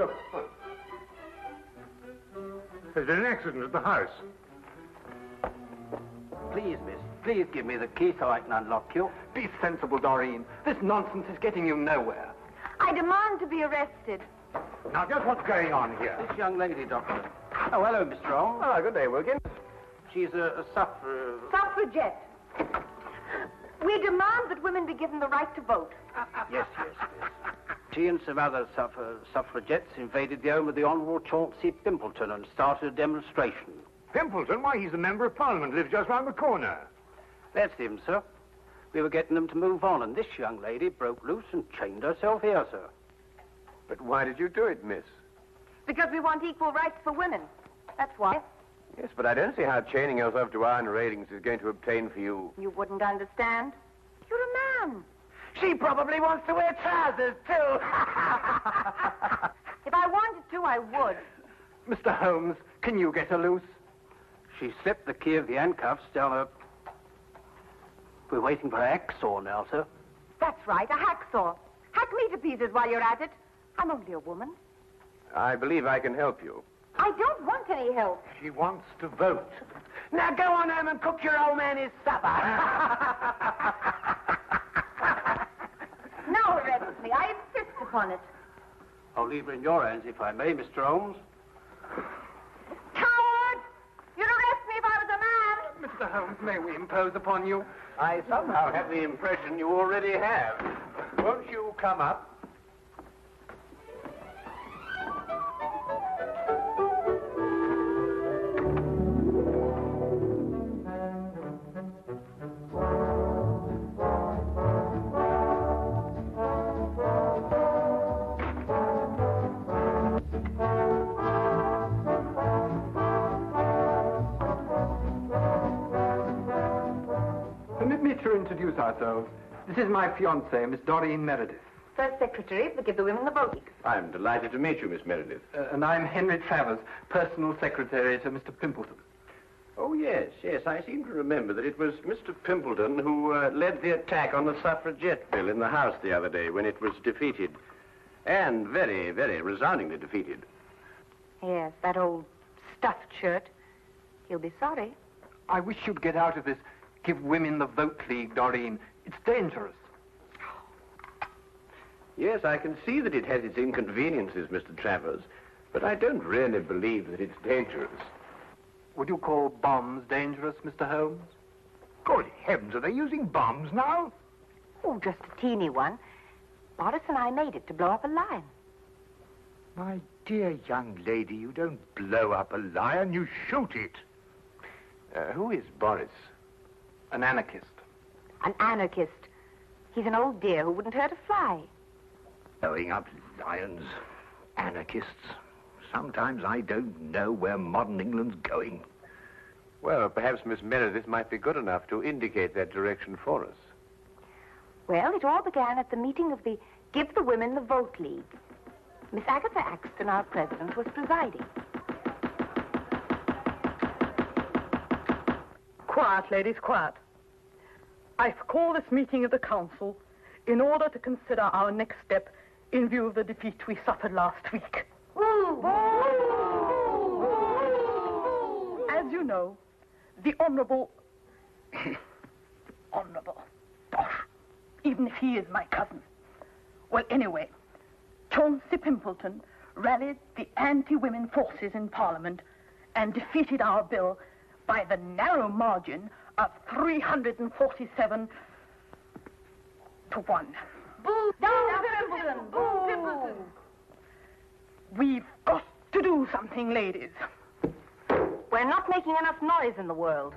look. There's been an accident at the house. Please, miss, please give me the key so I can unlock you. Be sensible, Doreen. This nonsense is getting you nowhere. I demand to be arrested. Now, just what's going on here? This young lady, Doctor. Oh, hello, Mr. Holmes. Ah, good day, Wilkins. She's a Suffragette. We demand that women be given the right to vote. Yes. She and some other suffragettes invaded the home of the Honourable Chauncey Pimpleton and started a demonstration. Pimpleton? Why, he's the Member of Parliament, lives just round the corner. That's him, sir. We were getting them to move on, and this young lady broke loose and chained herself here, sir. But why did you do it, miss? Because we want equal rights for women. That's why. Yes, but I don't see how chaining yourself to iron railings is going to obtain for you. You wouldn't understand. You're a man. She probably wants to wear trousers, too. If I wanted to, I would. Mr. Holmes, can you get her loose? She slipped the key of the handcuffs down her... We're waiting for a hacksaw now, sir. That's right, a hacksaw. Hack me to pieces while you're at it. I'm only a woman. I believe I can help you. I don't want any help. She wants to vote. Now go on home and cook your old man his supper. Now arrest me. I insist upon it. I'll leave her in your hands, if I may, Mr. Holmes. Coward! You'd arrest me if I was a man. Mr. Holmes, may we impose upon you? I somehow have the impression you already have. Won't you come up? Permit me to introduce ourselves. This is my fiancée, Miss Doreen Meredith. First secretary to give the women the vote. I'm delighted to meet you, Miss Meredith. And I'm Henry Travers, personal secretary to Mr. Pimpleton. Oh, yes. I seem to remember that it was Mr. Pimpleton who led the attack on the suffragette bill in the House the other day when it was defeated. And very, very resoundingly defeated. Yes, that old stuffed shirt. He'll be sorry. I wish you'd get out of this Give Women the Vote League, Doreen. It's dangerous. Yes, I can see that it has its inconveniences, Mr. Travers, but I don't really believe that it's dangerous. Would you call bombs dangerous, Mr. Holmes? Good heavens, are they using bombs now? Oh, just a teeny one. Boris and I made it to blow up a lion. My dear young lady, you don't blow up a lion, you shoot it. Who is Boris? An anarchist. An anarchist. He's an old dear who wouldn't hurt a fly. Blowing up lions, anarchists. Sometimes I don't know where modern England's going. Well, perhaps Miss Meredith might be good enough to indicate that direction for us. Well, it all began at the meeting of the Give the Women the Vote League. Miss Agatha Axton, our president, was presiding. Quiet, ladies, quiet. I've called this meeting of the council in order to consider our next step in view of the defeat we suffered last week. As you know, the Honourable... Honourable... Bosh. Even if he is my cousin. Well, anyway, Chauncey Pimpleton rallied the anti-women forces in Parliament and defeated our bill by the narrow margin of 347 to 1. Boo! Pimpleton! Boo! Pimpleton! We've got to do something, ladies. We're not making enough noise in the world.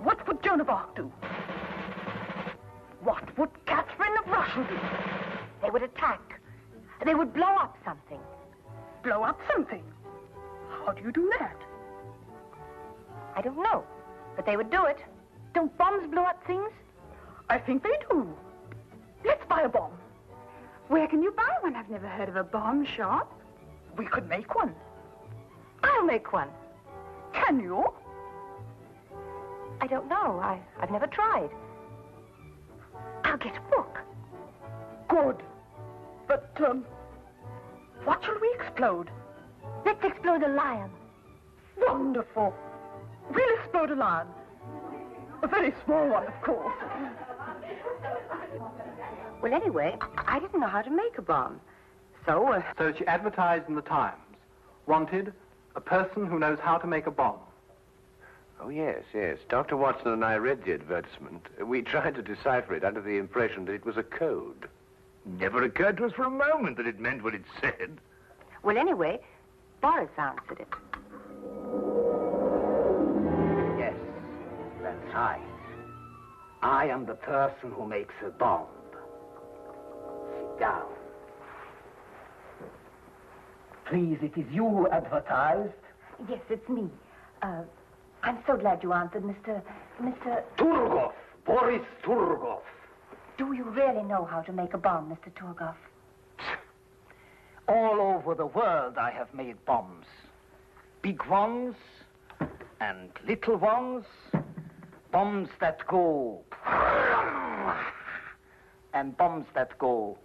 What would Joan of Arc do? What would Catherine of Russia do? They would attack. They would blow up something. Blow up something? How do you do that? I don't know, but they would do it. Don't bombs blow up things? I think they do. Let's buy a bomb. Where can you buy one? I've never heard of a bomb shop. We could make one. I'll make one. Can you? I don't know. I've never tried. I'll get a book. Good. But, What shall we explode? Let's explode a lion. Wonderful. We'll explode a lion. A very small one, of course. Well, anyway, I didn't know how to make a bomb. So, So she advertised in the Times. Wanted, a person who knows how to make a bomb. Oh, yes, yes. Dr. Watson and I read the advertisement. We tried to decipher it under the impression that it was a code. Never occurred to us for a moment that it meant what it said. well, anyway, Boris answered it. Yes, that's right. I am the person who makes a bomb. Sit down. Please, it is you who advertised. Yes, it's me. I'm so glad you answered, Mr. Turgov, Boris Turgov. Do you really know how to make a bomb, Mr. Turgov? All over the world I have made bombs. Big ones and little ones. Bombs that go... and bombs that go...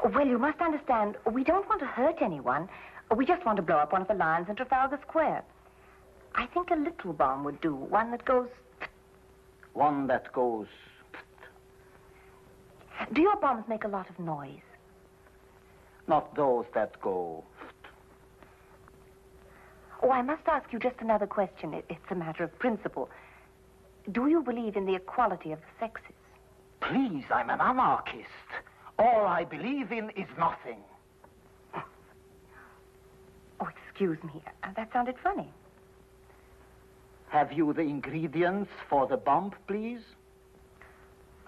Well, you must understand, we don't want to hurt anyone. We just want to blow up one of the lions in Trafalgar Square. I think a little bomb would do, one that goes... One that goes... Do your bombs make a lot of noise? Not those that go... Oh, I must ask you just another question. It's a matter of principle. Do you believe in the equality of the sexes? Please, I'm an anarchist. All I believe in is nothing. Oh, excuse me. That sounded funny. Have you the ingredients for the bomb, please?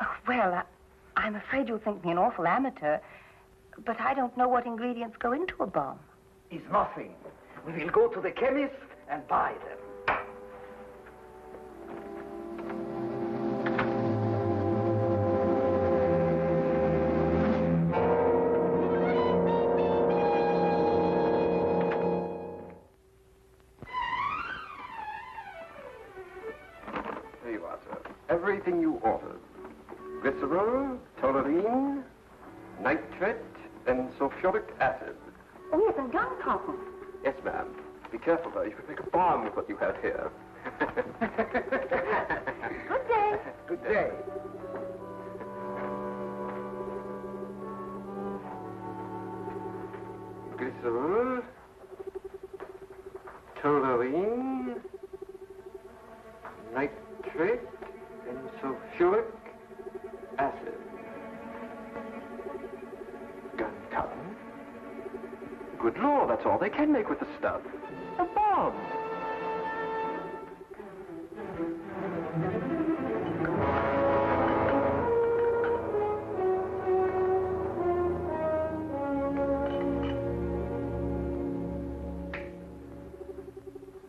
Oh, well, I'm afraid you'll think me an awful amateur, but I don't know what ingredients go into a bomb. Is nothing. We will go to the chemist and buy them. Here you are, sir. Everything you ordered. Glycerol, toluene, nitrate, and sulfuric acid. Oh, yes, and gunpowder. Yes, ma'am. Be careful, though. You could make a bomb with what you have here. Good day. Good day. Glycerol, toluene, nitrate, and sulfuric acid. Gunpowder. Good Lord, that's all they can make with the stuff. A bomb.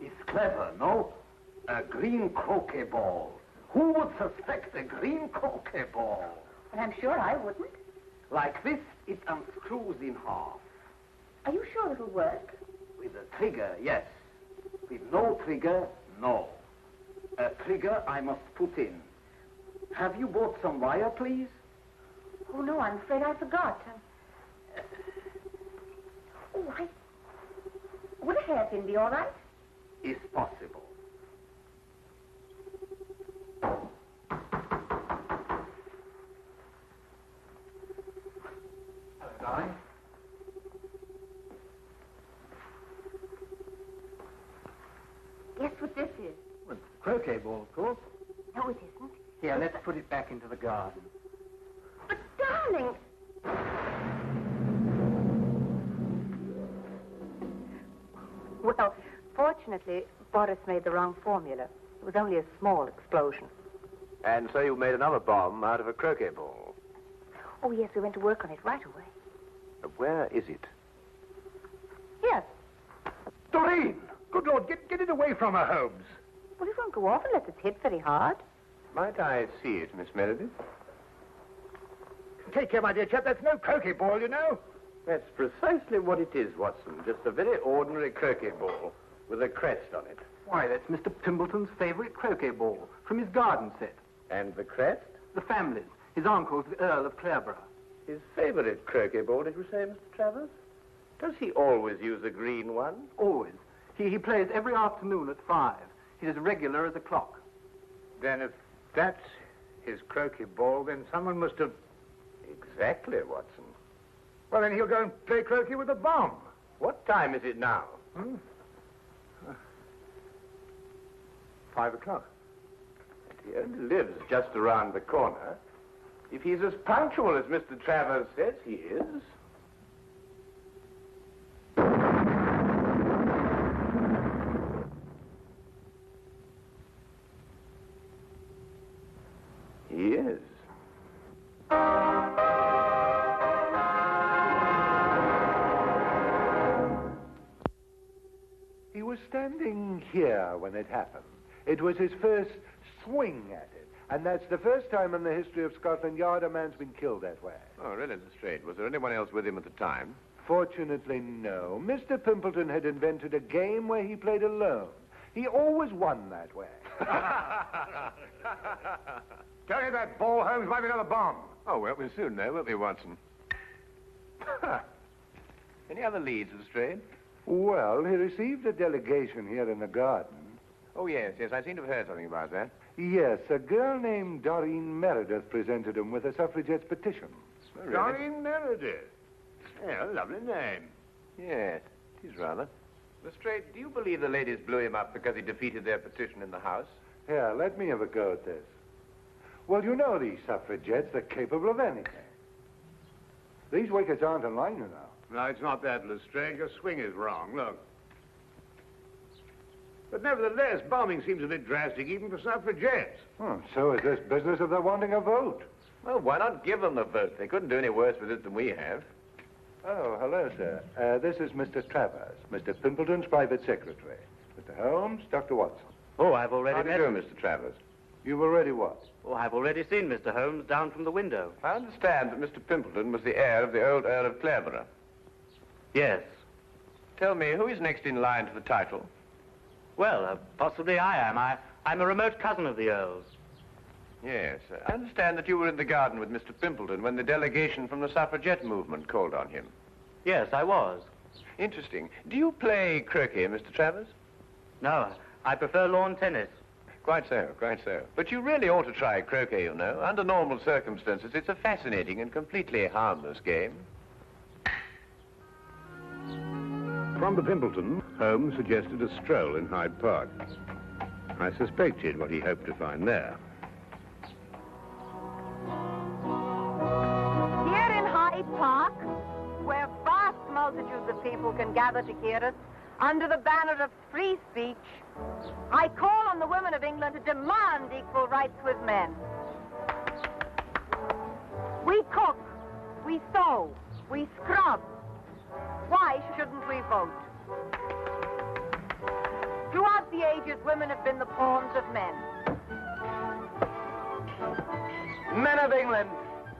It's clever, no? A green croquet ball. Who would suspect a green croquet ball? Well, I'm sure I wouldn't. Like this, it unscrews in half. Are you sure it'll work? With a trigger, yes. With no trigger, no. A trigger I must put in. Have you bought some wire, please? Oh, no, I'm afraid I forgot. Would a hairpin be all right? Is possible. Darling? Guess what this is? Well, croquet ball, of course. No, it isn't. Here, let's put it back into the garden. But, darling... Well, fortunately, Boris made the wrong formula. It was only a small explosion. And so you made another bomb out of a croquet ball. Oh, yes, we went to work on it right away. Where is it? Here. Doreen! Good Lord, get it away from her, Holmes. Well, it won't go off unless it's hit very hard. Might I see it, Miss Meredith? Take care, my dear chap. That's no croquet ball, you know. That's precisely what it is, Watson. Just a very ordinary croquet ball with a crest on it. Why, that's Mr. Pimbleton's favorite croquet ball from his garden set. And the crest? The family's. His uncle's the Earl of Clareborough. His favorite croquet ball, did you say, Mr. Travers? Does he always use a green one? Always. He plays every afternoon at 5. He's as regular as a clock. Then if that's his croquet ball, then someone must have... Exactly, Watson. Well, then he'll go and play croquet with a bomb. What time is it now? 5 o'clock. He only lives just around the corner. If he's as punctual as Mr. Travers says he is... He is. He was standing here when it happened. It was his first swing at it. And that's the first time in the history of Scotland Yard a man's been killed that way. Oh, really, Lestrade? Was there anyone else with him at the time? Fortunately, no. Mr. Pimpleton had invented a game where he played alone. He always won that way. Tell you that ball, Holmes, might be another bomb. Oh, well, we'll soon know, won't we, Watson? Any other leads, Lestrade? Well, he received a delegation here in the garden. Oh, yes, I seem to have heard something about that. Yes, a girl named Doreen Meredith presented him with a suffragette's petition. Oh, really? Doreen Meredith. Yeah, a lovely name. Yes, it is rather. Lestrade, do you believe the ladies blew him up because he defeated their petition in the House? Here, let me have a go at this. Well, you know these suffragettes, they're capable of anything. These wickets aren't in line, you know. No, it's not that, Lestrade. Your swing is wrong. Look. But nevertheless, bombing seems a bit drastic even for suffragettes. So is this business of their wanting a vote. Well, why not give them the vote? They couldn't do any worse with it than we have. Oh, hello, sir. This is Mr. Travers, Mr. Pimpleton's private secretary. Mr. Holmes, Dr. Watson. Oh, I've already How do you met do, him. Mr. Travers? You've already what? Oh, I've already seen Mr. Holmes down from the window. I understand that Mr. Pimpleton was the heir of the old Earl of Clareborough. Yes. Tell me, who is next in line to the title? Well, possibly I am. I'm a remote cousin of the Earl's. Yes. I understand that you were in the garden with Mr. Pimpleton when the delegation from the suffragette movement called on him. Yes, I was. Interesting. Do you play croquet, Mr. Travers? No, I prefer lawn tennis. Quite so, quite so. But you really ought to try croquet, you know. Under normal circumstances, it's a fascinating and completely harmless game. From the Pimpleton, Holmes suggested a stroll in Hyde Park. I suspected what he hoped to find there. Here in Hyde Park, where vast multitudes of people can gather to hear us, under the banner of free speech, I call on the women of England to demand equal rights with men. We cook, we sew, we scrub. Why shouldn't we vote? Throughout the ages, women have been the pawns of men. Men of England,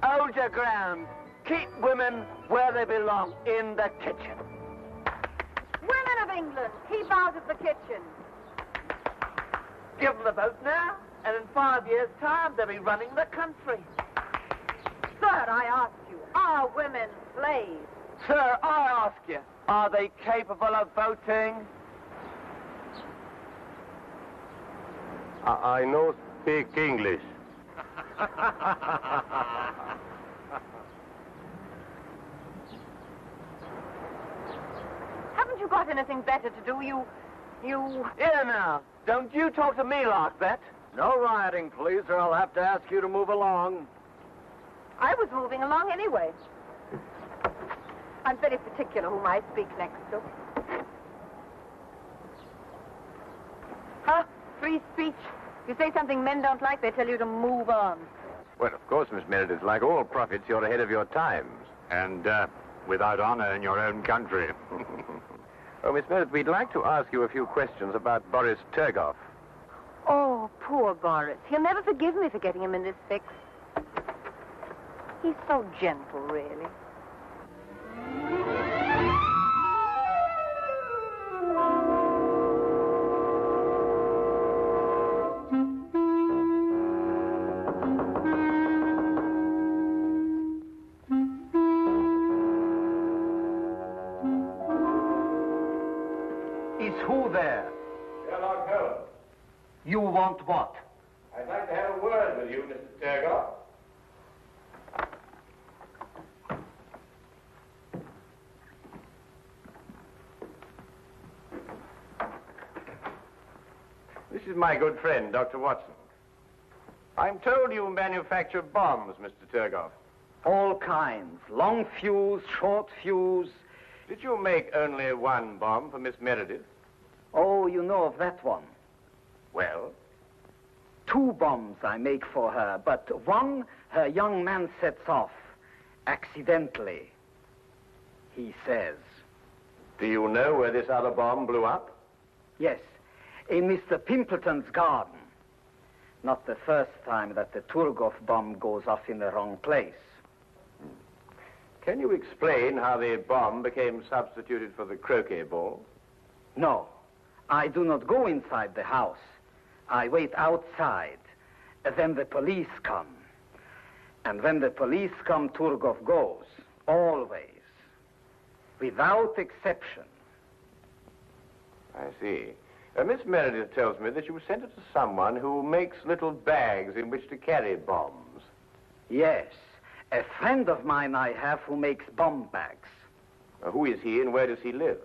hold your ground. Keep women where they belong, in the kitchen. Women of England, keep out of the kitchen. Give them the vote now, and in 5 years' time, they'll be running the country. Sir, I ask you, are women slaves? Sir, I ask you, are they capable of voting? I know speak English. Haven't you got anything better to do? You... Here now, don't you talk to me like that. No rioting, please, or I'll have to ask you to move along. I was moving along anyway. I'm very particular whom I speak next to. Huh? Free speech. If you say something men don't like, they tell you to move on. Well, of course, Miss Meredith, like all prophets, you're ahead of your times. And without honor in your own country. Oh, Miss Meredith, we'd like to ask you a few questions about Boris Turgoff. Oh, poor Boris. He'll never forgive me for getting him in this fix. He's so gentle, really. want what? I'd like to have a word with you, Mr. Turgoff. This is my good friend, Dr. Watson. I'm told you manufacture bombs, Mr. Turgoff. All kinds. Long fuse, short fuse. Did you make only one bomb for Miss Meredith? Oh, you know of that one. Well? 2 bombs I make for her, but one her young man sets off. Accidentally. He says. Do you know where this other bomb blew up? Yes. In Mr. Pimpleton's garden. Not the first time that the Turgoff bomb goes off in the wrong place. Can you explain how the bomb became substituted for the croquet ball? No. I do not go inside the house. I wait outside. Then the police come. And when the police come, Turgoff goes. Always. Without exception. I see. Miss Meredith tells me that you sent it to someone who makes little bags in which to carry bombs. Yes. A friend of mine I have who makes bomb bags. Who is he and where does he live?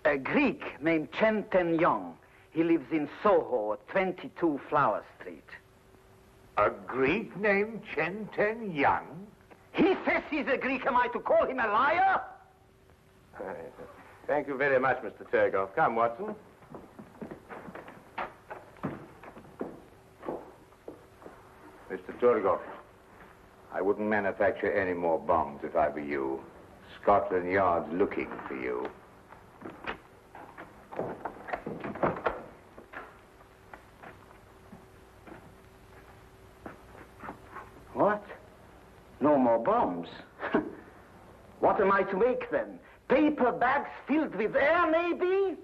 A Greek named Chen Ten Yong. He lives in Soho at 22 Flower Street. A Greek named Chen Ten Young? He says he's a Greek. Am I to call him a liar? Thank you very much, Mr. Turgoff. Come, Watson. Mr. Turgoff, I wouldn't manufacture any more bombs if I were you. Scotland Yard's looking for you. What? No more bombs? What am I to make then? Paper bags filled with air, maybe?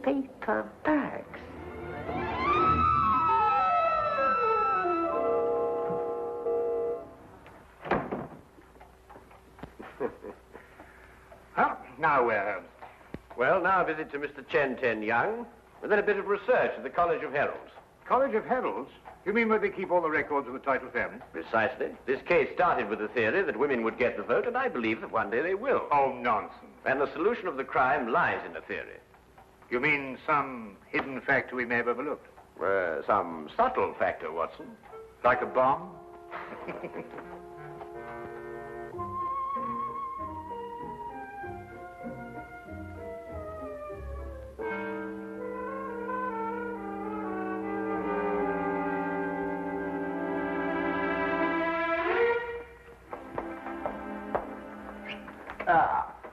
Paper bags. Now where, Holmes? Well, now a visit to Mr. Chen Ten Young, and then a bit of research at the College of Heralds. College of Heralds? You mean where they keep all the records of the title family? Precisely. This case started with the theory that women would get the vote, and I believe that one day they will. Oh, nonsense. And the solution of the crime lies in the theory. You mean some hidden factor we may have overlooked? Some subtle factor, Watson. Like a bomb?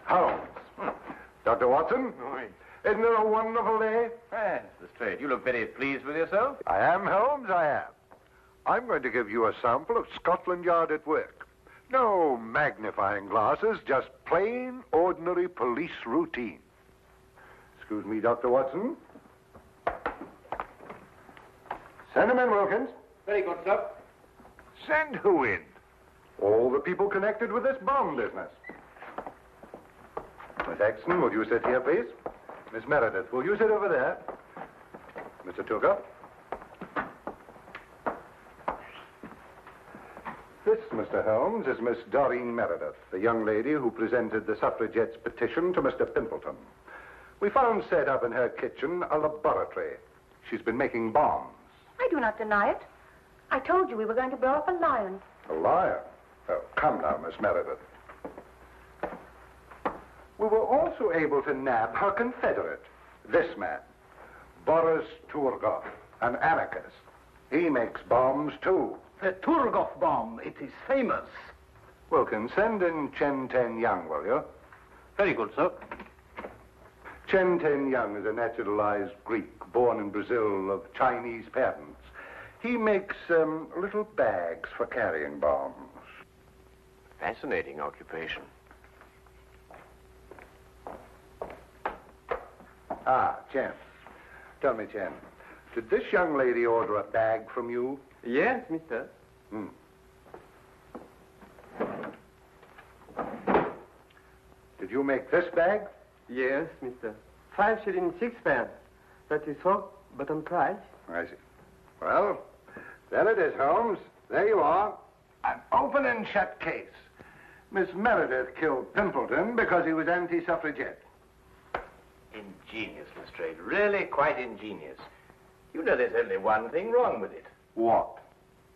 Holmes. Dr. Watson? Isn't it a wonderful day? Yes, that's straight. You look very pleased with yourself. I am, Holmes, I am. I'm going to give you a sample of Scotland Yard at work. No magnifying glasses, just plain, ordinary police routine. Excuse me, Dr. Watson. Send him in, Wilkins. Very good, sir. Send who in? All the people connected with this bomb business. Miss Exton, will you sit here, please? Miss Meredith, will you sit over there? Mr. Turgoff? This, Mr. Holmes, is Miss Doreen Meredith, the young lady who presented the suffragettes' petition to Mr. Pimpleton. We found set up in her kitchen a laboratory. She's been making bombs. I do not deny it. I told you we were going to blow up a lion. A liar? Oh, come now, Miss Meredith. We were also able to nab her confederate, this man, Boris Turgoff, an anarchist. He makes bombs, too. The Turgoff bomb, it is famous. Wilkins, send in Chen Ten Young, will you? Very good, sir. Chen Ten Young is a naturalized Greek, born in Brazil, of Chinese parents. He makes little bags for carrying bombs. Fascinating occupation. Ah, Chen. Tell me, Chen, did this young lady order a bag from you? Yes, mister. Did you make this bag? Yes, mister. 5 shillings, 6 pence. That is so, but on price. I see. Well, there it is, Holmes. There you are. An open and shut case. Miss Meredith killed Pimpleton because he was anti-suffragette. Ingenious, Lestrade. Really quite ingenious. You know there's only one thing wrong with it. What?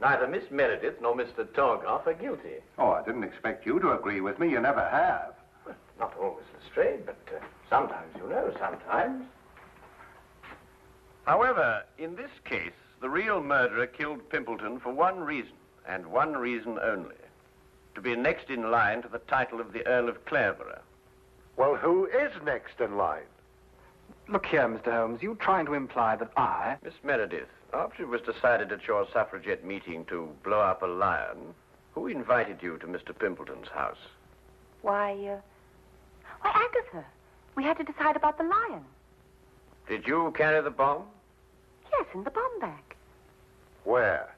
Neither Miss Meredith nor Mr. Torgoff are guilty. Oh, I didn't expect you to agree with me. You never have. Well, not always, Lestrade, but sometimes, you know, sometimes. However, in this case, the real murderer killed Pimpleton for one reason, and one reason only. To be next in line to the title of the Earl of Clareborough. Well, who is next in line? Look here, Mr. Holmes, you trying to imply that I... Miss Meredith, after it was decided at your suffragette meeting to blow up a lion, who invited you to Mr. Pimpleton's house? Why, Agatha. We had to decide about the lion. Did you carry the bomb? Yes, in the bomb bag. Where?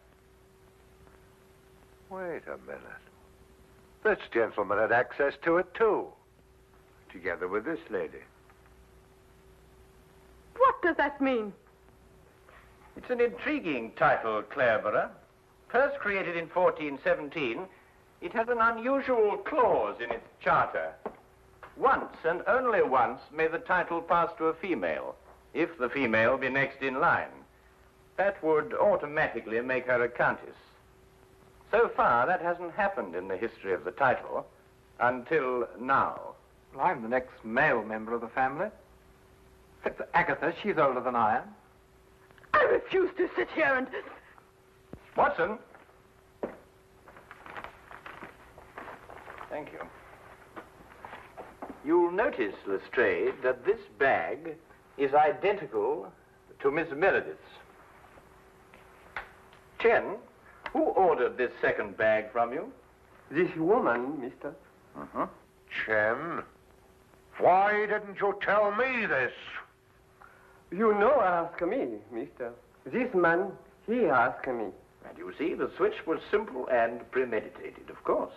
Wait a minute. This gentleman had access to it, too. Together with this lady. What does that mean? It's an intriguing title, Clareborough. First created in 1417, it has an unusual clause in its charter. Once, and only once, may the title pass to a female, if the female be next in line. That would automatically make her a countess. So far, that hasn't happened in the history of the title, until now. Well, I'm the next male member of the family. Except for Agatha, she's older than I am. I refuse to sit here and... Watson! Thank you. You'll notice, Lestrade, that this bag is identical to Miss Meredith's. Chen, who ordered this second bag from you? This woman, mister. Uh-huh. Chen, why didn't you tell me this? You know ask me, mister. This man, he asked me. And you see, the switch was simple and premeditated, of course.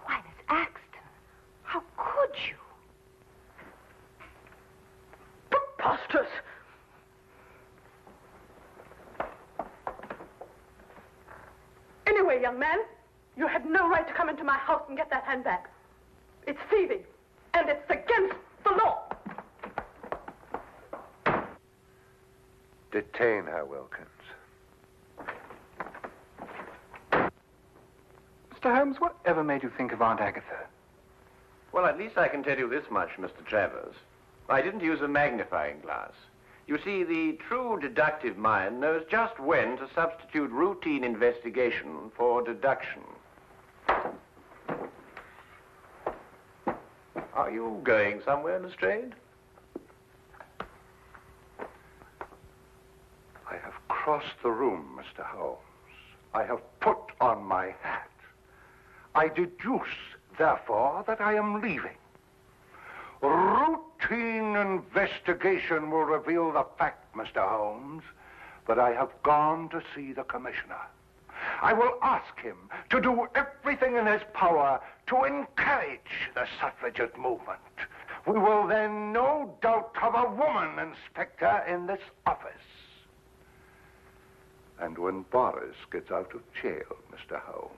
Why, Miss Axton, how could you? Preposterous! Anyway, young man, you had no right to come into my house and get that handbag. It's thieving, and it's against the law. Detain her, Wilkins. Mr. Holmes, whatever made you think of Aunt Agatha? Well, at least I can tell you this much, Mr. Travers. I didn't use a magnifying glass. You see, the true deductive mind knows just when to substitute routine investigation for deduction. Are you going somewhere, Lestrade? I have crossed the room, Mr. Holmes. I have put on my hat. I deduce, therefore, that I am leaving. Routine investigation will reveal the fact, Mr. Holmes, that I have gone to see the commissioner. I will ask him to do everything in his power to encourage the suffragette movement. We will then no doubt have a woman inspector in this office. And when Boris gets out of jail, Mr. Holmes,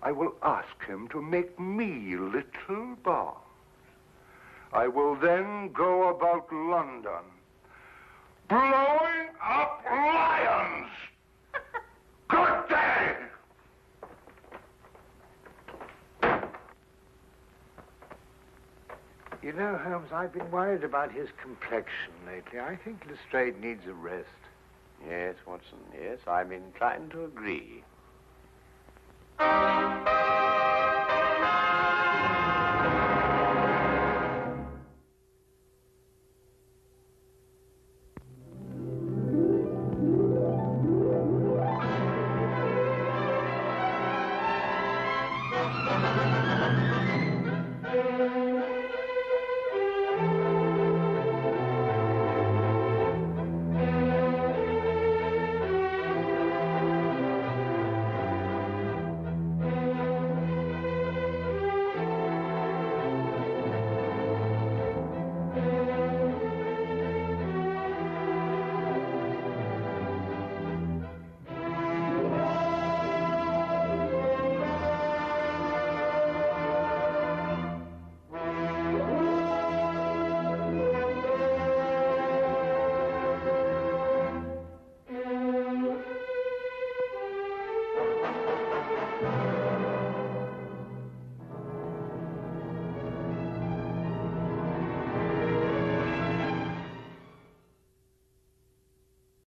I will ask him to make me little bombs. I will then go about London, blowing up lions. Good day! You know, Holmes, I've been worried about his complexion lately. I think Lestrade needs a rest. Yes, Watson, yes, I'm inclined to agree.